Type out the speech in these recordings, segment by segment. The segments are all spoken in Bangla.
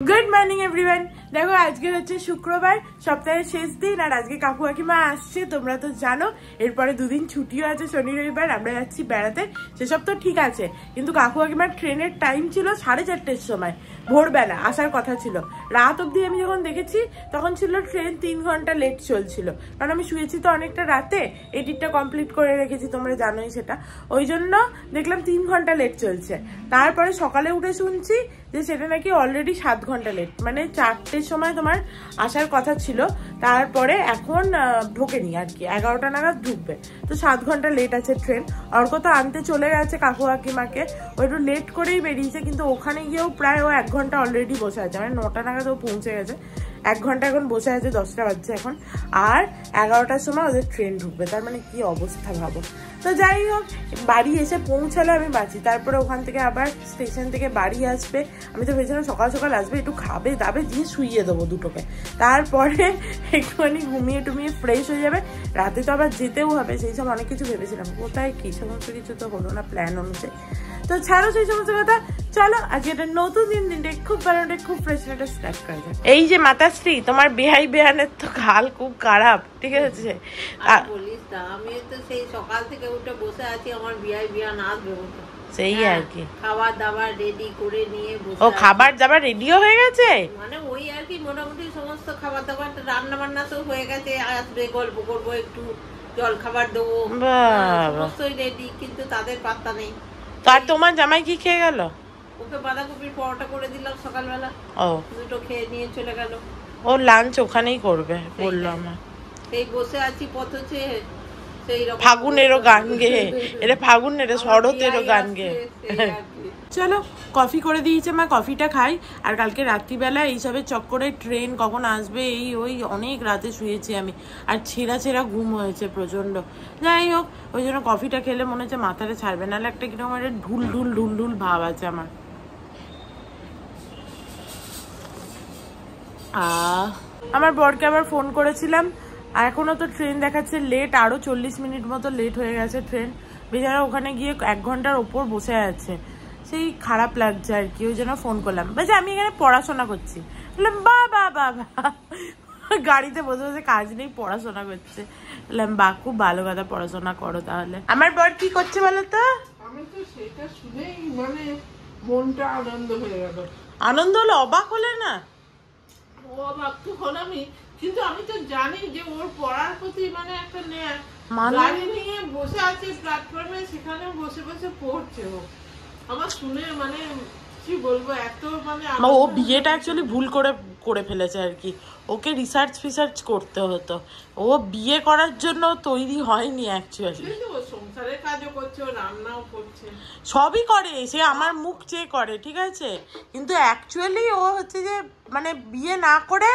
Good morning everyone. দেখো আজকে হচ্ছে শুক্রবার, সপ্তাহের শেষ দিন, আর আজকে কাকু কাকিমা আসছে তোমরা তো জানো। এরপরে দুদিন ছুটিও আছে, শনি রবিবার আমরা যাচ্ছি বেড়াতে। সেসব তো ঠিক আছে, কিন্তু কাকু কাকিমার ট্রেনের টাইম ছিল 4:30-র সময়, ভোরবেলা আসার কথা ছিল। রাত অবধি আমি যখন দেখেছি তখন ছিল ট্রেন 3 ঘন্টা লেট চলছিল, কারণ আমি শুয়েছি তো অনেকটা রাতে, এডিটটা কমপ্লিট করে রেখেছি তোমরা জানোই সেটা। ওই জন্য দেখলাম 3 ঘন্টা লেট চলছে। তারপরে সকালে উঠে শুনছি যে সেটা নাকি অলরেডি 7 ঘন্টা লেট, মানে 4টের সময় তোমার আসার কথা ছিল। তারপরে এখন ঢোকেনি আর কি, 11টা নাগাদ ঢুকবে, তো 7 ঘন্টা লেট আছে ট্রেন। অর্ক তো আনতে চলে গেছে কাকু কাকিমাকে, ও একটু লেট করেই বেরিয়েছে, কিন্তু ওখানে গিয়েও প্রায় ও 1 ঘন্টা অলরেডি বসে আছে, মানে 9টা নাগাদ ও পৌঁছে গেছে। 1 ঘন্টা এখন বসে আছে, 10টা বাজছে এখন, আর 11টার সময় ওদের ট্রেন ঢুকবে। তার মানে কি অবস্থা ভাবো। তো যাই হোক, বাড়ি এসে পৌঁছালে আমি বাঁচি। তারপরে ওখান থেকে আবার স্টেশন থেকে বাড়ি আসবে। আমি তো ভেবেছিলাম সকাল সকাল আসবে, একটু খাবে দাবে দিয়ে শুইয়ে দেবো দুটোকে, তারপরে একটুখানি ঘুমিয়ে টুমিয়ে ফ্রেশ হয়ে যাবে। রাতে তো আবার যেতেও হবে, সেই সব অনেক কিছু ভেবেছিলাম, কোথায় কি সমস্ত কিছু তো হলো না প্ল্যান অনুযায়ী। তো ছাড়ো সেই সমস্ত কথা, চলো আজকে একটা নতুন দিনটা খুব ভালো, খুব ফ্রেশ একটা স্টার্ট করা যায়। এই যে মাতাশ্রী, তোমার বেহাই বেহানের তো হাল খুব খারাপ, ঠিক আছে? বলিস না, আমি তো সেই সকাল থেকে উঠে বসে আছি, আমার বিয়াই বিয়ান আসবে সেই আর কি, খাবার দাবার রেডি করে নিয়ে বসে। ও খাবার দাবার রেডিও হয়ে গেছে, মানে ওই আর কি মোটামুটি সমস্ত খাবার দাবার রান্না বান্না তো হয়ে গেছে, আসবে গল্প করবো, একটু জল খাবার দেবো, সমস্তই রেডি, কিন্তু তাদের পাত্তা নেই। তার তোমার জামাই কি খেয়ে গেল? ওকে বাঁধাকপির পরোটা করে দিলাম সকালবেলা, ও দুটো খেয়ে নিয়ে চলে গেল। ও লাঞ্চ ওখানেই করবে বললো আমার। সেই বসে আছি পথে, ফাগুনেরও গান গেয়ে, এটা ফাগুনের শরতেরও গান গেয়ে। চলো কফি করে দিয়েছে মা, কফিটা খাই। আর কালকে রাত্রিবেলা এইসবের চক্করে ট্রেন কখন আসবে এই ওই অনেক রাতে শুয়েছি আমি, আর ছেঁড়া ঘুম হয়েছে প্রচন্ড। যাই হোক, ওই জন্য কফিটা খেলে মনে হচ্ছে মাথাটা ছাড়বে, নাহলে একটা কিরকম একটা ঢুল ঢুল ভাব আছে আমার। আমার বরকে আবার ফোন করেছিলাম, এখনো তো ট্রেন দেখাচ্ছে লেট, আরো 40 মিনিট মতো লেট হয়ে গেছে ট্রেন। বেচারা ওখানে গিয়ে 1 ঘন্টার ওপর বসে আছে, সেই খারাপ লাগছে আর কি। ওই জন্য ফোন করলাম, বলছে আমি এখানে পড়াশোনা করছি। বললাম বা গাড়িতে বসে বসে কাজ নেই, পড়াশোনা করছে। বললাম বা খুব ভালো কথা, পড়াশোনা করো তাহলে। আমার বর কি করছে বলো তো? আমি তো সেটা শুনেই মানে মনটা আনন্দ হয়ে গেল। আনন্দ হলো? অবাক হলে না? অবাক তো হলামই, কিন্তু আমি তো জানি যে ওর পড়ার প্রতি মানে একটা গাড়ি নিয়ে বসে আছে প্ল্যাটফর্মে, সেখানে বসে বসে পড়ছে ও। আমার শুনে মানে কি বলবো, এত মানে ও বিয়েটা অ্যাকচুয়ালি ভুল করে ফেলেছে আর কি। ওকে রিসার্চ করতে হতো, ও বিয়ে করার জন্য তৈরি হয়নি অ্যাকচুয়ালি। সংসারের কাজও করছে, ও রান্নাও করছে, সবই করে, সে আমার মুখ চেয়ে করে, ঠিক আছে, কিন্তু অ্যাকচুয়ালি ও হচ্ছে যে মানে বিয়ে না করে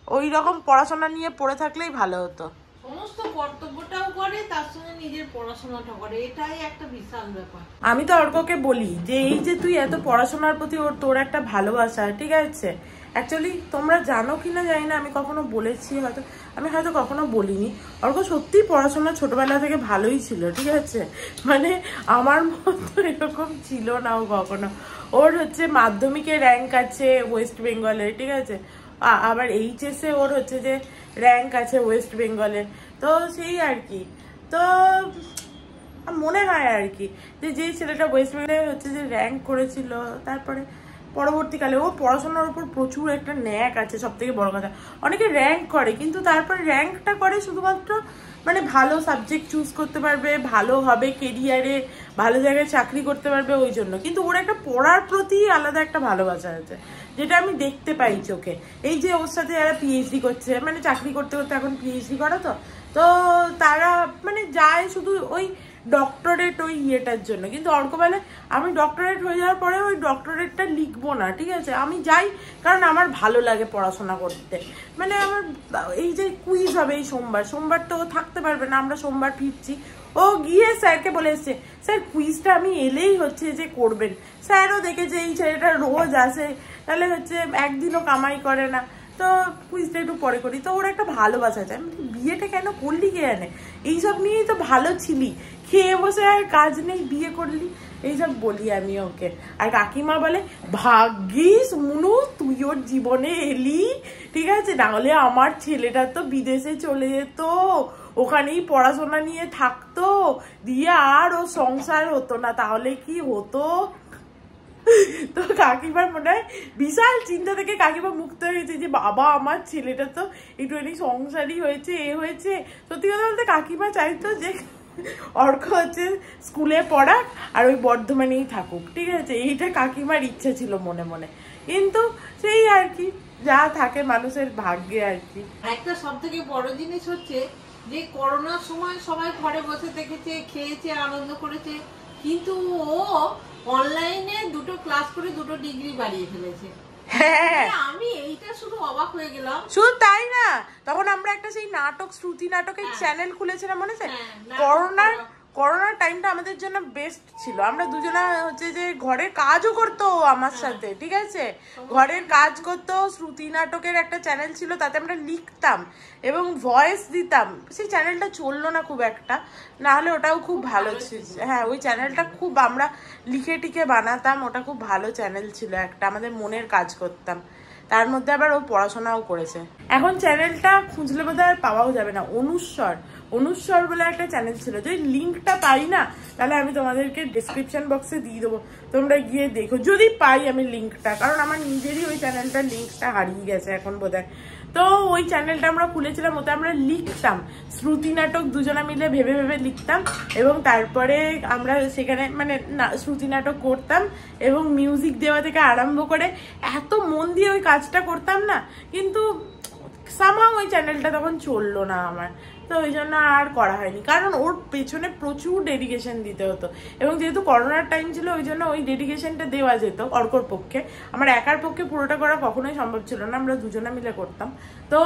ওই রকম পড়াশোনা নিয়ে পড়ে থাকলেই ভালো হতো। সমস্ত কর্তব্যটাও করে, তার সঙ্গে নিজের পড়াশোনাটা করে, এটাই একটা বিশাল ব্যাপার। আমি তো অর্ককে বলি যে এই যে তুই এত পড়াশোনার প্রতি তোর একটা ভালোবাসা, ঠিক আছে, অ্যাকচুয়ালি তোমরা জানো কিনা জানি না, আমি কখনো বলেছি হয়তো, আমি হয়তো কখনো বলিনি। অর্ক সত্যিই পড়াশোনা ছোটবেলা থেকে ভালোই ছিল, ঠিক আছে, মানে আমার মতো এরকম ছিল না ও কখনো। ওর হচ্ছে মাধ্যমিকে র্যাঙ্ক আছে ওয়েস্ট বেঙ্গলের, ঠিক আছে, আবার এইচএসে ওর হচ্ছে যে র্যাঙ্ক আছে ওয়েস্ট বেঙ্গলের। তো সেই আর কি, তো মনে হয় আর কি যে ছেলেটা ওয়েস্ট বেঙ্গলে হচ্ছে যে র্যাঙ্ক করেছিল, তারপরে পরবর্তীকালে ও পড়াশোনার উপর প্রচুর একটা ন্যাক আছে। সব থেকে বড় কথা, অনেকে র্যাঙ্ক করে কিন্তু তারপরে র্যাঙ্কটা করে শুধুমাত্র মানে ভালো সাবজেক্ট চুজ করতে পারবে, ভালো হবে কেরিয়ারে, ভালো জায়গায় চাকরি করতে পারবে ওই জন্য, কিন্তু ওর একটা পড়ার প্রতি আলাদা একটা ভালোবাসা আছে, যেটা আমি দেখতে পাই চোখে। এই যে ওর সাথে যারা পিএইচডি করছে, মানে চাকরি করতে করতে এখন পিএইচডি করা, তো তারা মানে যায় শুধু ওই ডক্টরেট ওই ইয়েটার জন্য। কিন্তু অর্ক বলে আমি ডক্টরেট হয়ে যাওয়ার পরে ওই ডক্টরেটটা লিখবো না, ঠিক আছে, আমি যাই কারণ আমার ভালো লাগে পড়াশোনা করতে। মানে আমার এই যে কুইজ হবে এই সোমবার তো ও থাকতে পারবে না, আমরা সোমবার ফিরছি, ও গিয়ে স্যারকে বলে এসছে স্যার কুইজটা আমি এলেই হচ্ছে যে করবেন। স্যারও দেখেছে এই ছেলেটা রোজ আসে, তাহলে হচ্ছে একদিনও কামাই করে না, তো কুইজটা একটু পরে করি। তো ওর একটা ভালোবাসা আছে। আমি বিয়েটা কেন করলি কে জানে, এইসব নিয়েই তো ভালো ছিলি, খেয়ে বসে আর কাজ নেই বিয়ে করলি। এইসব বলি আমি ওকে। আর কাকিমা বলে ভাগ্যিস মুনু তুই ওর জীবনে এলি, ঠিক আছে, না হলে আমার ছেলেটা তো বিদেশে চলে যেত, ওখানেই পড়াশোনা নিয়ে থাকতো, দিয়ে আর ও সংসার হতো না, তাহলে কি হতো। তো কাকিমার মনে হয় বিশাল চিন্তা থেকে কাকিমা মুক্ত হয়েছে যে বাবা আমার ছেলেটা তো একটুখানি সংসারই হয়েছে, এ হয়েছে। সত্যি কথা বলতে কাকিমা চাইতো যে অর্ক হচ্ছে স্কুলে পড়াক আর ওই বর্ধমানেই থাকুক, ঠিক আছে, এইটা কাকিমার ইচ্ছে ছিল মনে মনে। কিন্তু সেই আর কি, যা থাকে মানুষের ভাগ্যে আর কি। একটা সব থেকে বড় জিনিস হচ্ছে যে করোনার সময় সবাই ঘরে বসে থেকেছে, খেয়েছে, আনন্দ করেছে, কিন্তু ও অনলাইনে 2টো ক্লাস করে 2টো ডিগ্রি বাড়িয়ে ফেলেছে। হ্যাঁ, আমি এইটা শুধু অবাক হয়ে গেলাম। শুধু তাই না, তখন আমরা একটা সেই নাটক, শ্রুতি নাটকের চ্যানেল খুলেছিলাম মনে আছে? করোনার টাইমটা আমাদের জন্য বেস্ট ছিল। আমরা দুজনা হচ্ছে যে ঘরের কাজও করতো আমার সাথে, ঠিক আছে, ঘরের কাজ করতো। শ্রুতি নাটকের একটা চ্যানেল ছিল, তাতে আমরা লিখতাম এবং ভয়েস দিতাম। সেই চ্যানেলটা চললো না খুব একটা, না হলে ওটাও খুব ভালো ছিল। হ্যাঁ, ওই চ্যানেলটা খুব আমরা লিখে টিখে বানাতাম, ওটা খুব ভালো চ্যানেল ছিল একটা, আমাদের মনের কাজ করতাম। তার মধ্যে আবার ও পড়াশোনাও করেছে। এখন চ্যানেলটা খুঁজলে বোধহয় আর পাওয়াও যাবে না। অনুস্বর বলে একটা চ্যানেল ছিল, যদি লিঙ্কটা পাই না তাহলে আমি তোমাদেরকে ডেসক্রিপশন বক্সে দিয়ে দেবো, তোমরা গিয়ে দেখো যদি পাই আমি লিঙ্কটা, কারণ আমার নিজেরই ওই চ্যানেলটার লিঙ্কটা হারিয়ে গেছে এখন বোধহয়। তো ওই চ্যানেলটা আমরা খুলেছিলাম, ওতে আমরা লিখতাম শ্রুতি নাটক, দুজনা মিলে ভেবে ভেবে লিখতাম এবং তারপরে আমরা সেখানে মানে শ্রুতি নাটক করতাম এবং মিউজিক দেওয়া থেকে আরম্ভ করে এত মন দিয়ে ওই কাজটা করতাম না, কিন্তু সামহাও ওই চ্যানেলটা তখন চললো না আমার, তো ওই জন্য আর করা হয়নি, কারণ ওর পেছনে প্রচুর ডেডিকেশন দিতে হতো এবং যেহেতু করোনার টাইম ছিল ওই জন্য ওই ডেডিকেশনটা দেওয়া যেত অর্কর পক্ষে। আমার একার পক্ষে পুরোটা করা কখনোই সম্ভব ছিল না, আমরা দুজনে মিলে করতাম। তো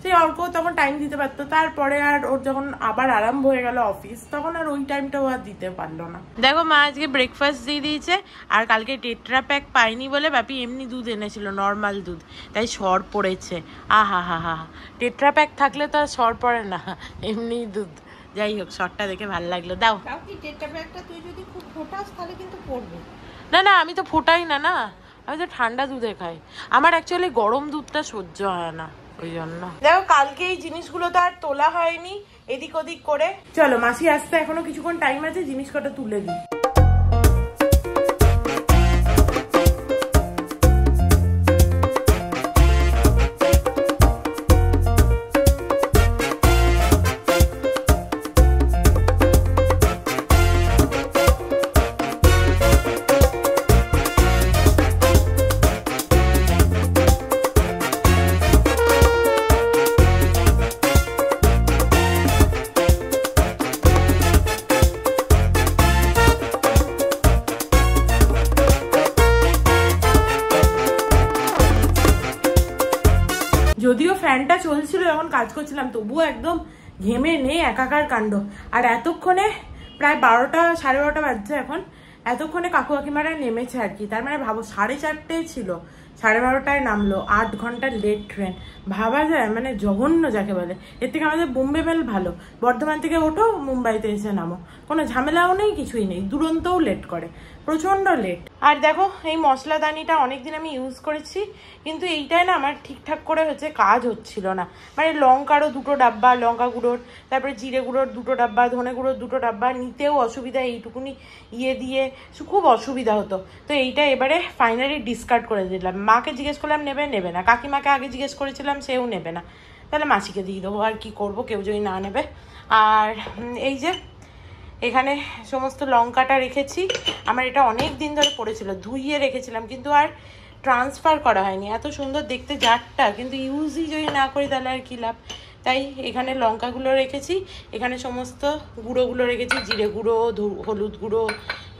সেই অর্ক তখন টাইম দিতে পারতো, তারপরে আর ওর যখন আবার আরম্ভ হয়ে গেল অফিস, তখন আর ওই টাইমটাও আর দিতে পারলো না। দেখো মা আজকে ব্রেকফাস্ট দিয়ে দিয়েছে, আর কালকে টেট্রা প্যাক পাইনি বলে বাপি এমনি দুধ এনেছিল, নর্মাল দুধ, তাই সর পড়েছে। আহা হা হা, টেট্রা প্যাক থাকলে তো আর সর পড়ে না, এমনি দুধ। যাই হোক, শর্টটা দেখে ভালো লাগলো। দাও। তুই যদি খুব ফোটাস তাহলে কিন্তু পড়বে না না, আমি তো ফোটাই না, না আমি তো ঠান্ডা দুধে খাই, আমার অ্যাকচুয়ালি গরম দুধটা সহ্য হয় না, ওই জন্য। দেখো কালকে এই জিনিসগুলো তো আর তোলা হয়নি, এদিক ওদিক করে। চলো মাসি আসতে এখনো কিছুক্ষণ টাইম আছে, জিনিস কটা তুলে দিই। যদিও ফ্যানটা চলছিল যখন কাজ করছিলাম, তবুও একদম ঘেমে নেই একাকার কাণ্ড। আর এতক্ষণে প্রায় 12টা 12:30 বাজছে এখন, এতক্ষণে কাকু কাকিমারা নেমেছে আর কি। তার মানে ভাবো 12:30 ছিল, 12:30টায় নামলো, 8 ঘন্টা লেট ট্রেন। ভাবা যায়, মানে জঘন্য যাকে বলে। এর থেকে আমাদের বোম্বে মেল ভালো, বর্ধমান থেকে ওঠো মুম্বাইতে এসে নামো, কোনো ঝামেলাও নেই, কিছুই নেই। দুরন্তও লেট করে, প্রচন্ড লেট। আর দেখো এই মশলাদানিটা অনেকদিন আমি ইউজ করেছি, কিন্তু এইটাই না আমার ঠিকঠাক করে হচ্ছে কাজ হচ্ছিল না। মানে লঙ্কারও 2টো ডাব্বা, লঙ্কা গুঁড়োর, তারপরে জিরে গুঁড়োর 2টো ডাব্বা, ধনে গুঁড়োর 2টো ডাব্বা, নিতেও অসুবিধা, এইটুকুনি ইয়ে দিয়ে খুব অসুবিধা হতো। তো এইটা এবারে ফাইনালি ডিসকার্ড করে দিলাম। মাকে জিজ্ঞেস করলাম নেবে নেবে না, কাকিমাকে আগে জিজ্ঞেস করেছিলাম সেও নেবে না, তাহলে মাসিকে দিয়ে দেবো, আর কি করব, কেউ যদি না নেবে। আর এই যে এখানে সমস্ত লঙ্কাটা রেখেছি, আমার এটা অনেক দিন ধরে পড়েছিল, ধুইয়ে রেখেছিলাম কিন্তু আর ট্রান্সফার করা হয়নি। এত সুন্দর দেখতে জারটা, কিন্তু ইউজই যদি না করি তাহলে আর কি লাভ। তাই এখানে লঙ্কাগুলো রেখেছি, এখানে সমস্ত গুঁড়োগুলো রেখেছি, জিরে গুঁড়ো, হলুদ গুঁড়ো,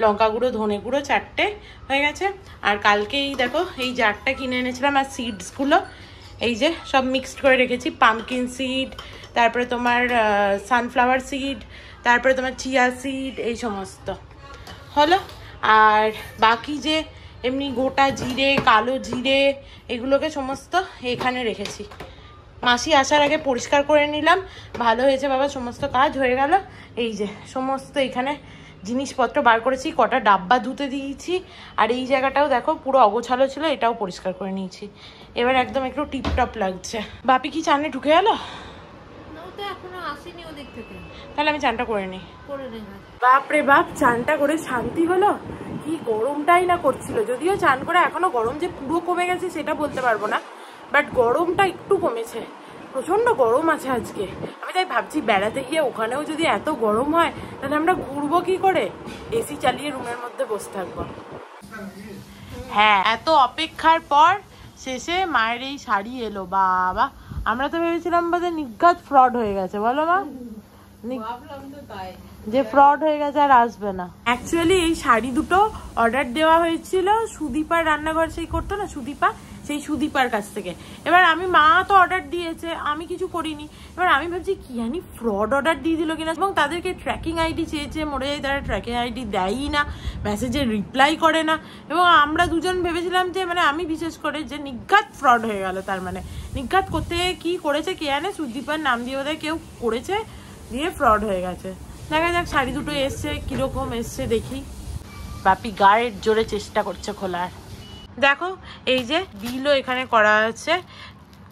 লঙ্কা গুঁড়ো, ধনে গুঁড়ো, 4টে হয়ে গেছে। আর কালকেই দেখো এই জারটা কিনে এনেছিলাম, আর সিডসগুলো এই যে সব মিক্সড করে রেখেছি, পামকিন সিড, তারপরে তোমার সানফ্লাওয়ার সিড, তারপরে তোমার চিয়া সিড, এই সমস্ত হলো। আর বাকি যে এমনি গোটা জিরে, কালো জিরে, এগুলোকে সমস্ত এখানে রেখেছি। মাসি আসার আগে পরিষ্কার করে নিলাম, ভালো হয়েছে বাবা, সমস্ত কাজ হয়ে গেল। এই যে সমস্ত এখানে জিনিসপত্র বার করেছি, কটা ডাব্বা ধুতে দিয়েছি, আর এই জায়গাটাও দেখো পুরো অগোছালো ছিল, এটাও পরিষ্কার করে নিয়েছি। এবার একদম একটু টিপটপ লাগছে। বাপি কি চানে ঢুকে গেল? এখনো আসেনি ওদিক থেকে, তাহলে আমি চানটা করে নিই। বাপরে বাপ, চানটা করে শান্তি হলো। কি গরমটাই না করছিল, যদিও চান করে এখনো গরম যে পুরো কমে গেছে সেটা বলতে পারবো না, বাট গরমটা একটু কমেছে। প্রচন্ড গরম আছে আজকে। আমি তাই ভাবছি বেড়াতে গিয়ে ওখানেও যদি এত গরম হয় তাহলে আমরা ঘুরবো কি করে? এসি চালিয়ে রুমের মধ্যে বসে থাকবো। হ্যাঁ, এত অপেক্ষার পর শেষে মায়ের এই শাড়ি এলো। বাবা, আমরা তো ভেবেছিলাম বোধহয় নিঘাত ফ্রড হয়ে গেছে, বলো মা? যে ফ্রড হয়ে গেছে আর আসবে না। অ্যাকচুয়ালি এই শাড়ি দুটো অর্ডার দেওয়া হয়েছিল সুদীপার রান্নাঘর সেই করতো না, সুদীপা, সেই সুদীপার কাছ থেকে। এবার আমি, মা তো অর্ডার দিয়েছে, আমি কিছু করিনি। এবার আমি ভাবছি কি জানি ফ্রড অর্ডার দিয়ে দিল কিনা, এবং তাদেরকে ট্র্যাকিং আইডি চেয়েছে, মরে যায়, তারা ট্র্যাকিং আইডি দেয়ই না, মেসেজে রিপ্লাই করে না। এবং আমরা দুজন ভেবেছিলাম যে, মানে আমি বিশেষ করে, যে নিঘাত ফ্রড হয়ে গেল। তার মানে নিঘাত করতে কি করেছে কে জানে, সুদীপার নাম দিয়ে বোধহয় কেউ করেছে, দিয়ে ফ্রড হয়ে গেছে। দেখা যাক শাড়ি দুটো এসছে, কিরকম এসছে দেখি। বাপি গায়ের জোরে চেষ্টা করছে খোলার। দেখো এই যে বিলও এখানে করা আছে,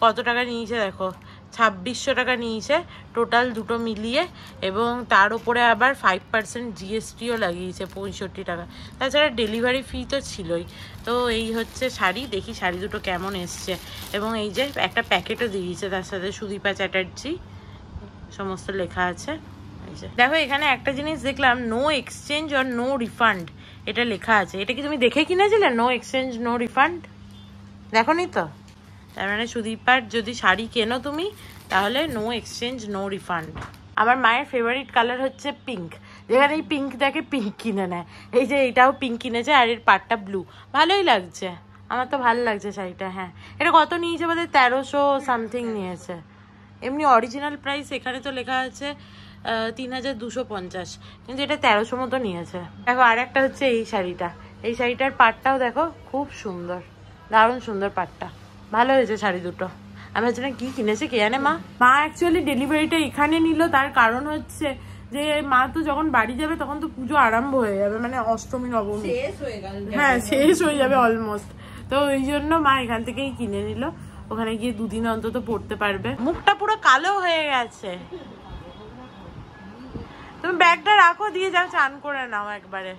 কত টাকা নিয়েছে দেখো, 2600 টাকা নিয়েছে টোটাল দুটো মিলিয়ে, এবং তার উপরে আবার 5% জিএসটিও লাগিয়েছে, 65 টাকা। তাছাড়া ডেলিভারি ফি তো ছিলই। তো এই হচ্ছে শাড়ি, দেখি শাড়ি দুটো কেমন এসছে। এবং এই যে একটা প্যাকেটও দিয়েছে তার সাথে, সুদীপা চ্যাটার্জি সমস্ত লেখা আছে। দেখো এখানে একটা জিনিস দেখলাম, নো এক্সচেঞ্জ আর নো রিফান্ড, এটা লেখা আছে। এটা কি তুমি দেখে কিনেছিলে? নো এক্সচেঞ্জ নো রিফান্ড, দেখো নি তো? তার মানে সুদীপার যদি শাড়ি কেনো তুমি, তাহলে নো এক্সচেঞ্জ নো রিফান্ড। আমার মায়ের ফেভারিট কালার হচ্ছে পিঙ্ক, যেখানে এই পিঙ্ক দেখে পিঙ্ক কিনে নেয়। এই যে এটাও পিঙ্ক কিনেছে, আর এর পাটটা ব্লু, ভালোই লাগছে, আমার তো ভালো লাগছে শাড়িটা। হ্যাঁ, এটা কত নিয়েছে বোধহয় 1300 সামথিং নিয়েছে। এমনি অরিজিনাল প্রাইস এখানে তো লেখা আছে 3250, কিন্তু এটা 1300 মতো নিয়েছে। দেখো আর একটা হচ্ছে এই শাড়িটা, এই শাড়িটার পাটটাও দেখো খুব সুন্দর, দারুণ সুন্দর পাটটা, ভালো হয়েছে শাড়ি দুটো। আমি হচ্ছে না কি কিনেছে কে জানে। মা অ্যাকচুয়ালি ডেলিভারিটা এখানে নিল, তার কারণ হচ্ছে যে মা তো যখন বাড়ি যাবে তখন তো পুজো আরম্ভ হয়ে যাবে, মানে অষ্টমী নবমী, হ্যাঁ শেষ হয়ে যাবে অলমোস্ট। তো এই জন্য মা এখান থেকেই কিনে নিল, ওখানে গিয়ে দুদিন অন্তত পড়তে পারবে। মুখটা পুরো কালো হয়ে গেছে। তুমি ব্যাগটা রাখো, দিয়ে যাও চান করে নাও একবারে।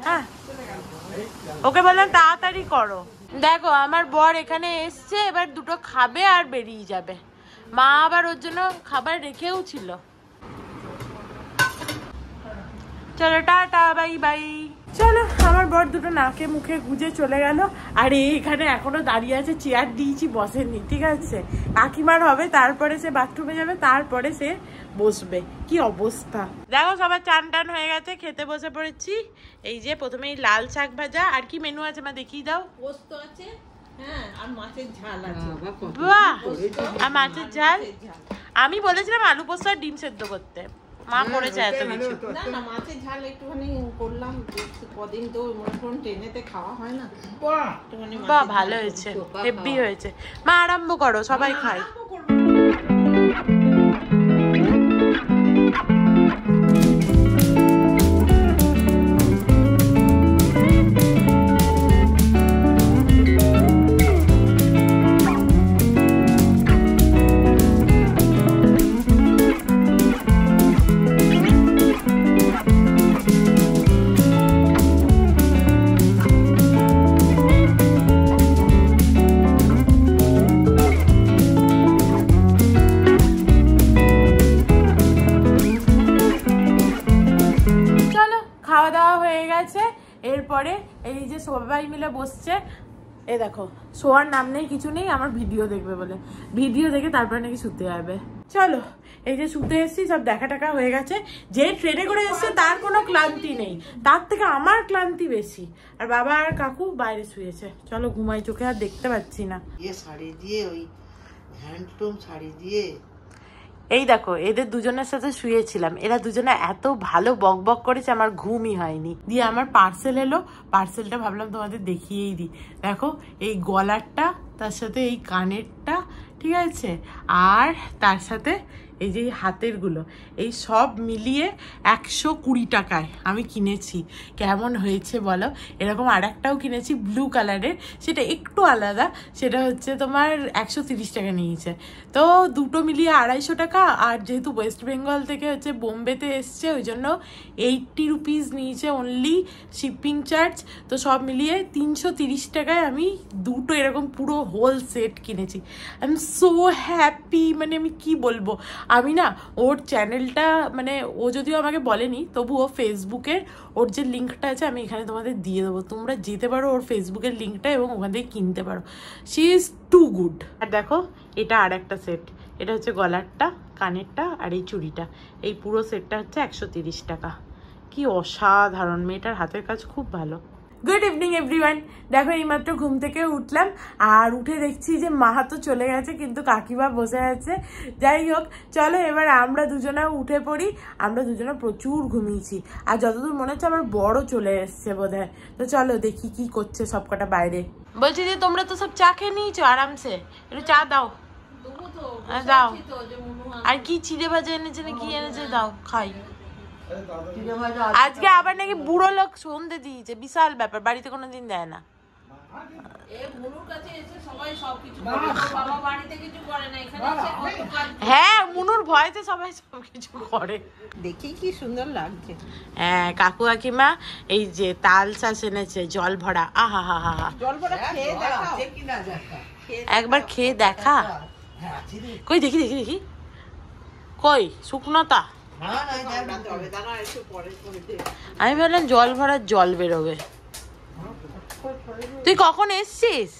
হ্যাঁ, ওকে বললাম তাড়াতাড়ি করো। দেখো আমার বর এখানে এসছে, এবার দুটো খাবে আর বেরিয়ে যাবে। মা আবার ওর জন্য খাবার রেখেও ছিল। চলো টাটা, বাই বাই। চলো, আমার বর দুটো নাকে মুখে গুজে চলে গেল, আর এখানে এখনো দাঁড়িয়ে আছে, চেয়ার দিয়েছি বসেনি, ঠিক আছে? কাকিমার হবে, তারপরে সে বাথরুমে যাবে, তারপরে সে বসবে। কি অবস্থা দেখো, সবার চান টান হয়ে গেছে, খেতে বসে পড়েছি। এই যে প্রথমেই লাল শাক ভাজা, আর কি মেনু আছে মা দেখিয়ে দাও। পোস্ত আছে, হ্যাঁ, আর মাছের ঝাল আছে। বাহ, আর মাছের ঝাল। আমি বলেছিলাম আলু পোস্ত আর ডিম সেদ্ধ করতে, মা করেছে এত কিছু। না না, মাছের ঝাল একটুখানি করলাম, কদিন তো মনে করুন ট্রেনেতে খাওয়া হয় না। বাহ, ভালো হয়েছে, হেভি হয়েছে। মা আরম্ভ করো, সবাই খায়। এরপরে এই যে সবাই মিলে বসছে, এ দেখো শোয়ার নাম নেই, কিছু নেই, আমার ভিডিও দেখবে বলে, ভিডিও দেখে তারপরে নাকি শুতে যাবে। চলো, এই যে শুতে এসছি, সব দেখা টাকা হয়ে গেছে। যে ট্রেনে করে এসছে তার কোনো ক্লান্তি নেই, তার থেকে আমার ক্লান্তি বেশি। আর বাবা আর কাকু বাইরে শুয়েছে। চলো ঘুমাই, চোখে আর দেখতে পাচ্ছি না। শাড়ি দিয়ে, ওই হ্যান্ডলুম শাড়ি দিয়ে, এই দেখো এদের দুজনের সাথে শুয়েছিলাম, এরা দুজনে এত ভালো বক বক করেছে, আমার ঘুমই হয়নি। দিয়ে আমার পার্সেল এলো, পার্সেলটা ভাবলাম তোমাদের দেখিয়েই দিই। দেখো এই গলারটা, তার সাথে এই কানেরটা, ঠিক আছে, আর তার সাথে এই যে হাতেরগুলো, এই সব মিলিয়ে 120 টাকায় আমি কিনেছি। কেমন হয়েছে বলো? এরকম আর একটাও কিনেছি ব্লু কালারের, সেটা একটু আলাদা, সেটা হচ্ছে তোমার 130 টাকা নিয়েছে। তো দুটো মিলিয়ে 250 টাকা। আর যেহেতু ওয়েস্ট বেঙ্গল থেকে হচ্ছে বোম্বেতে এসছে, ওই জন্য 80 রুপিস নিয়েছে অনলি শিপিং চার্জ। তো সব মিলিয়ে 330 টাকায় আমি দুটো এরকম পুরো হোল সেট কিনেছি। আই এম সো হ্যাপি, মানে আমি কি বলবো। আমি না ওর চ্যানেলটা, মানে ও যদিও আমাকে বলেনি, তবুও ফেসবুকের ওর যে লিঙ্কটা আছে আমি এখানে তোমাদের দিয়ে দেবো, তোমরা যেতে পারো ওর ফেসবুকের লিঙ্কটা এবং ওখান থেকে কিনতে পারো। She is too good. আর দেখো এটা আর একটা সেট, এটা হচ্ছে গলারটা, কানেরটা আর এই চুড়িটা, এই পুরো সেটটা হচ্ছে 130 টাকা। কি অসাধারণ, মেয়েটার হাতের কাজ খুব ভালো। Good evening everyone. দেখো এইমাত্র ঘুম থেকে উঠলাম, আর উঠে দেখছি যে মা তো চলে গেছে কিন্তু কাকিমা বসে আছে। যাই হোক, চলো এবার আমরা দুজনা উঠে পড়ি। আমরা দুজনা প্রচুর ঘুমিয়েছি, আর যতদূর মনে হচ্ছে আমার বড় চলে এসছে বোধহয়। তো চলো দেখি কি করছে সব কটা বাইরে। বলছি যে তোমরা তো সব চা খেয়ে নিয়েছো আরামসে, একটু চা দাও। দাও। আর কি চিড়ে ভাজা এনেছে না কি এনেছে, দাও খাই। আজকে আবার নাকি বুড়ো লোক সন্ধে দিয়েছে, বিশাল ব্যাপার, বাড়িতে কোনোদিন দেয় না। হ্যাঁ, মুনুর ভয়তে সবাই সবকিছু করে। দেখি কি সুন্দর লাগছে। হ্যাঁ, কাকু কাকিমা এই যে তাল শাঁস এনেছে জল ভরা। আহা হা হা হা, জল ভরা খেয়ে দেখাও, একবার খেয়ে দেখা। কই দেখি দেখি দেখি, কই শুকনোতা? আমি ভাবলাম জল ভরার জল বেরোবে। তুই কখন এসছিস?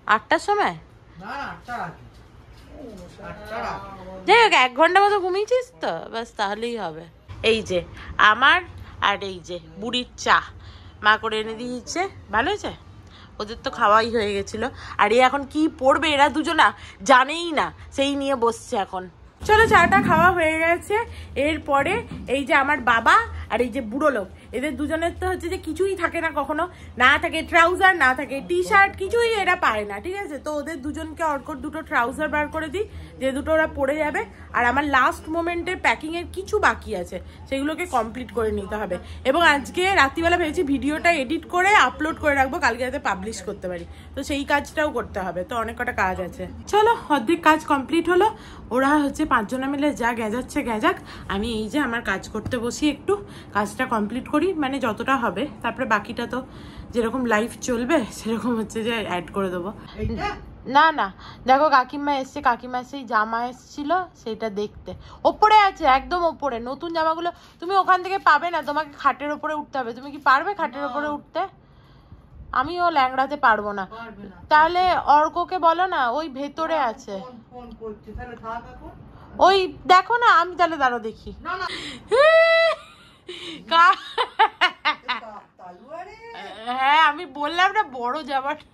8টার সময়? যাই হোক, 1 ঘন্টা মতো ঘুমিয়েছিস তো, ব্যাস তাহলেই হবে। এই যে আমার আর এই যে বুড়ির চা মা করে এনে দিয়েছে, ভালো হয়েছে। ওদের তো খাওয়াই হয়ে গেছিল, আর এই এখন কি পড়বে এরা দুজনা জানেই না, সেই নিয়ে বসছে এখন। চলো চাটা খাওয়া হয়ে গেছে। এরপরে এই যে আমার বাবা আর এই যে বুড়ো লোক, এদের দুজনের তো হচ্ছে যে কিছুই থাকে না, কখনো না থাকে ট্রাউজার, না থাকে টি শার্ট, কিছুই এরা পায় না, ঠিক আছে। তো ওদের দুজনকে অর্কর দুটো ট্রাউজার বার করে দিই, যে দুটো ওরা পরে যাবে। আর আমার লাস্ট মোমেন্টের প্যাকিং এর কিছু বাকি আছে, সেগুলোকে কমপ্লিট করে নিতে হবে। এবং আজকে রাত্রিবেলা ভেবেছি ভিডিওটা এডিট করে আপলোড করে রাখবো, কালকে যাতে পাবলিশ করতে পারি, তো সেই কাজটাও করতে হবে। তো অনেক কটা কাজ আছে। চলো, অর্ধেক কাজ কমপ্লিট হলো। ওরা হচ্ছে 5 জনা মিলে যা গেজাচ্ছে গেজাক, আমি এই যে আমার কাজ করতে বসি, একটু কাজটা কমপ্লিট করি, মানে যতটা হবে, তারপরে বাকিটা তো যেরকম লাইফ চলবে সেরকম হচ্ছে যে অ্যাড করে দেবো। না না, দেখো কাকিমা এসছে, কাকিমা সেই জামা এসছিল সেটা দেখতে, ওপরে আছে একদম ওপরে, নতুন জামাগুলো তুমি ওখান থেকে পাবে না, তোমাকে খাটের ওপরে উঠতে হবে। তুমি কি পারবে খাটের ওপরে উঠতে? আমিও ল্যাংড়াতে পারবো না। তাহলে অর্ককে বলো না, ওই ভেতরে আছে। ওই দেখো না, আমি তাহলে দাঁড়ো দেখি। হ্যাঁ, আমি বললাম না বড় জামাটা।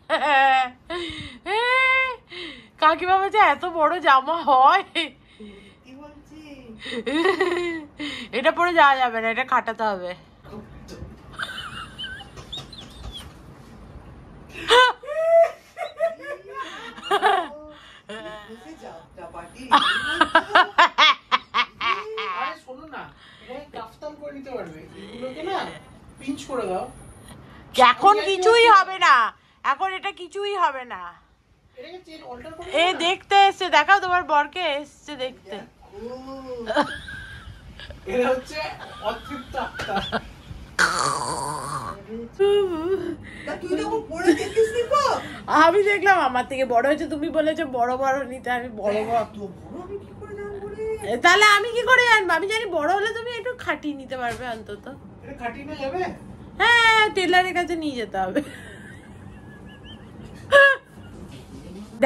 কাকিমা বলছে এত বড় জামা হয়, এটা পরে যাওয়া যাবে না, এটা খাটাতে হবে। এখন কিছুই হবে না, এখন এটা কিছুই হবে না। এ দেখতে এসছে, দেখাও তোমার বরকে, এসছে দেখতে। আমি দেখলাম আমার থেকে বড় হয়েছে, তুমি বলেছো বড় বড় নিতে, আমি বড় বড়। তাহলে আমি কি করে জানবো? আমি জানি বড় হলে তুমি একটু খাটিয়ে নিতে পারবে অন্তত। হ্যাঁ, টেলারের কাছে নিয়ে যেতে হবে।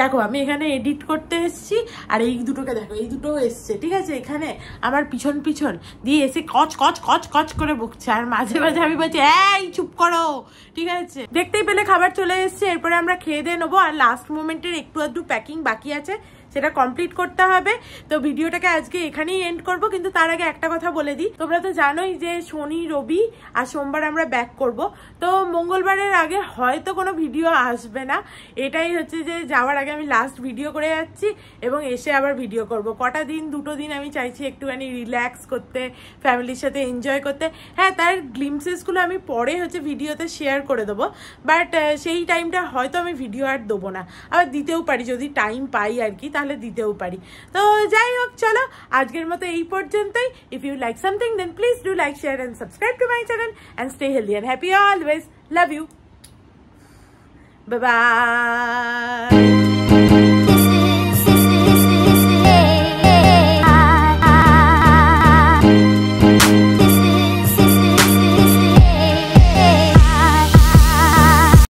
দেখো আমি এখানে এডিট করতে এসেছি, আর এই দুটোকে দেখো, এই দুটো এসছে, ঠিক আছে। এখানে আমার পিছন পিছন দিয়ে এসে কচ কচ কচ কচ করে বকছে, আর মাঝে মাঝে আমি বলছি এই চুপ করো, ঠিক আছে। দেখতেই পেলে খাবার চলে এসছে, এরপরে আমরা খেয়ে দিয়ে নেবো। আর লাস্ট মোমেন্টের একটু আধটু প্যাকিং বাকি আছে, সেটা কমপ্লিট করতে হবে। তো ভিডিওটাকে আজকে এখানেই এন্ড করব, কিন্তু তার আগে একটা কথা বলে দিই, তোমরা তো জানোই যে শনি, রবি আর সোমবার আমরা ব্যাক করব। তো মঙ্গলবারের আগে হয়তো কোনো ভিডিও আসবে না, এটাই হচ্ছে যে যাওয়ার আগে আমি লাস্ট ভিডিও করে যাচ্ছি এবং এসে আবার ভিডিও করব। কটা দিন, 2টো দিন আমি চাইছি একটুখানি রিল্যাক্স করতে, ফ্যামিলির সাথে এনজয় করতে। হ্যাঁ, তার গ্লিমসেসগুলো আমি পরে হচ্ছে ভিডিওতে শেয়ার করে দেবো, বাট সেই টাইমটা হয়তো আমি ভিডিও আর দেবো না, আবার দিতেও পারি যদি টাইম পাই আর কি, তাহলে দিতেও পারি। তো যাই হোক, চলো আজকের মতো এই পর্যন্তই। If you like something then please do like, share and subscribe to my channel and stay healthy and happy always. Love you, bye by.